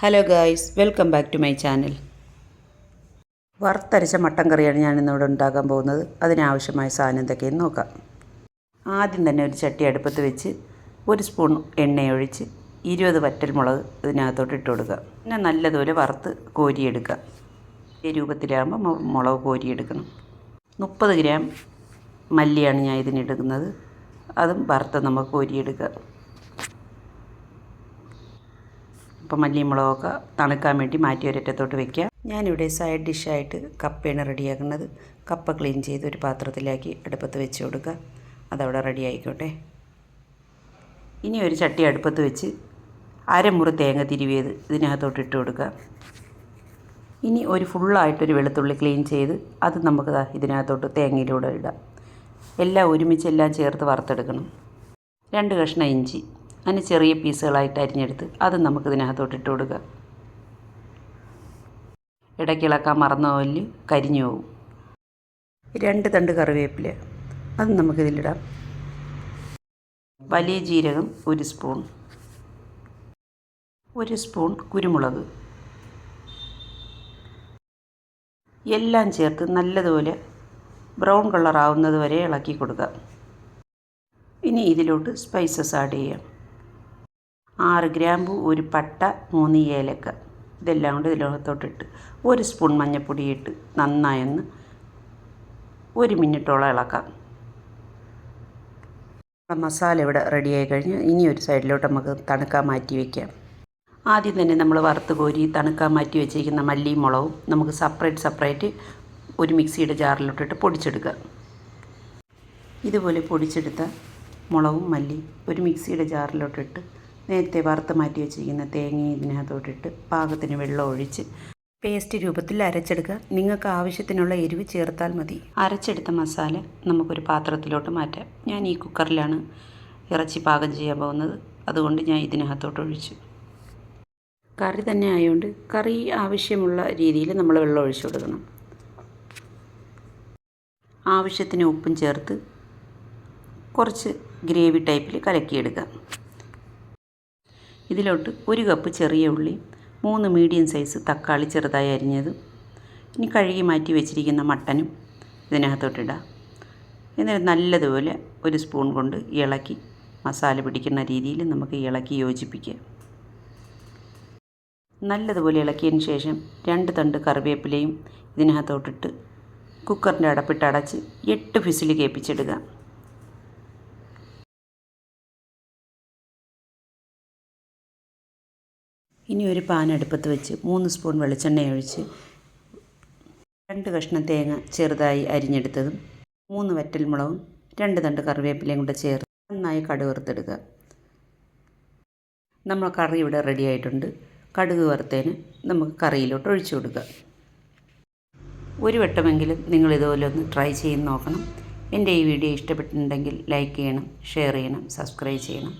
Hello guys, welcome back to my channel. വറുത്തരച്ച mutton കറിയാണ് ഞാനിന്നിവിടെ ഉണ്ടാക്കാൻ പോകുന്നത്. അതിനാവശ്യമായ സാധനം എന്തൊക്കെയെന്ന് നോക്കാം. ആദ്യം തന്നെ ഒരു ചട്ടി അടുപ്പത്ത് വെച്ച് 1 സ്പൂൺ എണ്ണയൊഴിച്ച് 20 വറ്റൽമുളക് ഇതിനകത്തോട്ട് ഇട്ട് കൊടുക്കുക. പിന്നെ നല്ലതുപോലെ വറുത്ത് കോരിയെടുക്കുക. ഈ രൂപത്തിലാകുമ്പോൾ മുളക് കോരിയെടുക്കണം. 30 ഗ്രാം മല്ലിയാണ് ഞാൻ ഇതിനിടുന്നത്. അതും വറുത്ത് നമുക്ക് കോരിയെടുക്കുക. അപ്പോൾ മല്ലിയും മുളകൊക്കെ തണുക്കാൻ വേണ്ടി മാറ്റി ഒരറ്റത്തോട്ട് വയ്ക്കുക. ഞാനിവിടെ സൈഡ് ഡിഷായിട്ട് കപ്പയാണ് റെഡിയാക്കുന്നത്. കപ്പ ക്ലീൻ ചെയ്ത് ഒരു പാത്രത്തിലാക്കി അടുപ്പത്ത് വെച്ച് കൊടുക്കുക. അതവിടെ റെഡി ആയിക്കോട്ടെ. ഇനി ഒരു ചട്ടി അടുപ്പത്ത് വെച്ച് അരമുറി തേങ്ങ തിരുവിയത് ഇതിനകത്തോട്ട് ഇട്ട് കൊടുക്കുക. ഇനി ഒരു ഫുള്ളായിട്ടൊരു വെളുത്തുള്ളി ക്ലീൻ ചെയ്ത് അത് നമുക്ക് ഇതിനകത്തോട്ട് തേങ്ങയിലൂടെ ഇടാം. എല്ലാം ഒരുമിച്ച് എല്ലാം ചേർത്ത് വറുത്തെടുക്കണം. 2 കഷ്ണം ഇഞ്ചി അതിന് ചെറിയ പീസുകളായിട്ട് അരിഞ്ഞെടുത്ത് അത് നമുക്ക് ഇതിനകത്തോട്ട് ഇട്ട് കൊടുക്കുക. ഇടയ്ക്കിളക്കാൻ മറന്നു പോല് കരിഞ്ഞു പോകും. 2 തണ്ട് കറിവേപ്പില അത് നമുക്കിതിലിടാം. വലിയ ജീരകം 1 സ്പൂൺ, 1 സ്പൂൺ കുരുമുളക്, എല്ലാം ചേർത്ത് നല്ലതുപോലെ ബ്രൗൺ കളർ ആവുന്നത് വരെ ഇളക്കി കൊടുക്കുക. ഇനി ഇതിലോട്ട് സ്പൈസസ് ആഡ് ചെയ്യാം. 6 ഗ്രാമ്പു, 1 പട്ട, 3 ഏലക്ക ഇതെല്ലാം കൊണ്ട് ഇതിനകത്തോട്ടിട്ട് 1 സ്പൂൺ മഞ്ഞൾപ്പൊടി ഇട്ട് നന്നായൊന്ന് 1 മിനിറ്റോളം ഇളക്കാം. മസാല ഇവിടെ റെഡിയായി കഴിഞ്ഞ് ഇനി ഒരു സൈഡിലോട്ട് നമുക്ക് തണുക്കാൻ മാറ്റി വയ്ക്കാം. ആദ്യം തന്നെ നമ്മൾ വറുത്ത് കോരി തണുക്കാൻ മാറ്റി വെച്ചിരിക്കുന്ന മല്ലിയും മുളകും നമുക്ക് സെപ്പറേറ്റ് ഒരു മിക്സിയുടെ ജാറിലോട്ടിട്ട് പൊടിച്ചെടുക്കുക. ഇതുപോലെ പൊടിച്ചെടുത്ത മുളകും മല്ലി ഒരു മിക്സിയുടെ ജാറിലോട്ടിട്ട് നേരത്തെ വറുത്ത് മാറ്റി വെച്ചിരിക്കുന്ന തേങ്ങയും ഇതിനകത്തോട്ടിട്ട് പാകത്തിന് വെള്ളം ഒഴിച്ച് പേസ്റ്റ് രൂപത്തിൽ അരച്ചെടുക്കുക. നിങ്ങൾക്ക് ആവശ്യത്തിനുള്ള എരിവ് ചേർത്താൽ മതി. അരച്ചെടുത്ത മസാല നമുക്കൊരു പാത്രത്തിലോട്ട് മാറ്റാം. ഞാൻ ഈ കുക്കറിലാണ് ഇറച്ചി പാകം ചെയ്യാൻ പോകുന്നത്. അതുകൊണ്ട് ഞാൻ ഇതിനകത്തോട്ട് ഒഴിച്ചു. കറി തന്നെ ആയതുകൊണ്ട് കറി ആവശ്യമുള്ള രീതിയിൽ നമ്മൾ വെള്ളം ഒഴിച്ചു കൊടുക്കണം. ആവശ്യത്തിന് ഉപ്പും ചേർത്ത് കുറച്ച് ഗ്രേവി ടൈപ്പിൽ കലക്കിയെടുക്കാം. ഇതിലോട്ട് 1 കപ്പ് ചെറിയ ഉള്ളി, 3 മീഡിയം സൈസ് തക്കാളി ചെറുതായി അരിഞ്ഞതും ഇനി കഴുകി മാറ്റി വെച്ചിരിക്കുന്ന മട്ടനും ഇതിനകത്തോട്ടിടാം. എന്നിട്ട് നല്ലതുപോലെ 1 സ്പൂൺ കൊണ്ട് ഇളക്കി മസാല പിടിക്കുന്ന രീതിയിൽ നമുക്ക് ഇളക്കി യോജിപ്പിക്കാം. നല്ലതുപോലെ ഇളക്കിയതിന് ശേഷം 2 തണ്ട് കറിവേപ്പിലയും ഇതിനകത്തോട്ടിട്ട് കുക്കറിൻ്റെ അടപ്പിട്ട് അടച്ച് 8 വിസിൽ കേൾപ്പിച്ചെടുക്കാം. ഇനി ഒരു പാൻ അടുപ്പത്ത് വെച്ച് 3 സ്പൂൺ വെളിച്ചെണ്ണ ഒഴിച്ച് 2 കഷ്ണം തേങ്ങ ചെറുതായി അരിഞ്ഞെടുത്തതും 3 വറ്റൽമുളകും 2 തണ്ട് കറിവേപ്പിലയും കൂടെ ചേർത്ത് നന്നായി കടുക് വറുത്തെടുക്കുക. നമ്മൾ കറി ഇവിടെ റെഡി ആയിട്ടുണ്ട്. കടുക് വറുത്തതിന് നമുക്ക് കറിയിലോട്ട് ഒഴിച്ചു കൊടുക്കുക. ഒരു വട്ടമെങ്കിലും നിങ്ങൾ ഇതുപോലെ ഒന്ന് ട്രൈ ചെയ്ത് നോക്കണം. എൻ്റെ ഈ വീഡിയോ ഇഷ്ടപ്പെട്ടിട്ടുണ്ടെങ്കിൽ ലൈക്ക് ചെയ്യണം, ഷെയർ ചെയ്യണം, സബ്സ്ക്രൈബ് ചെയ്യണം.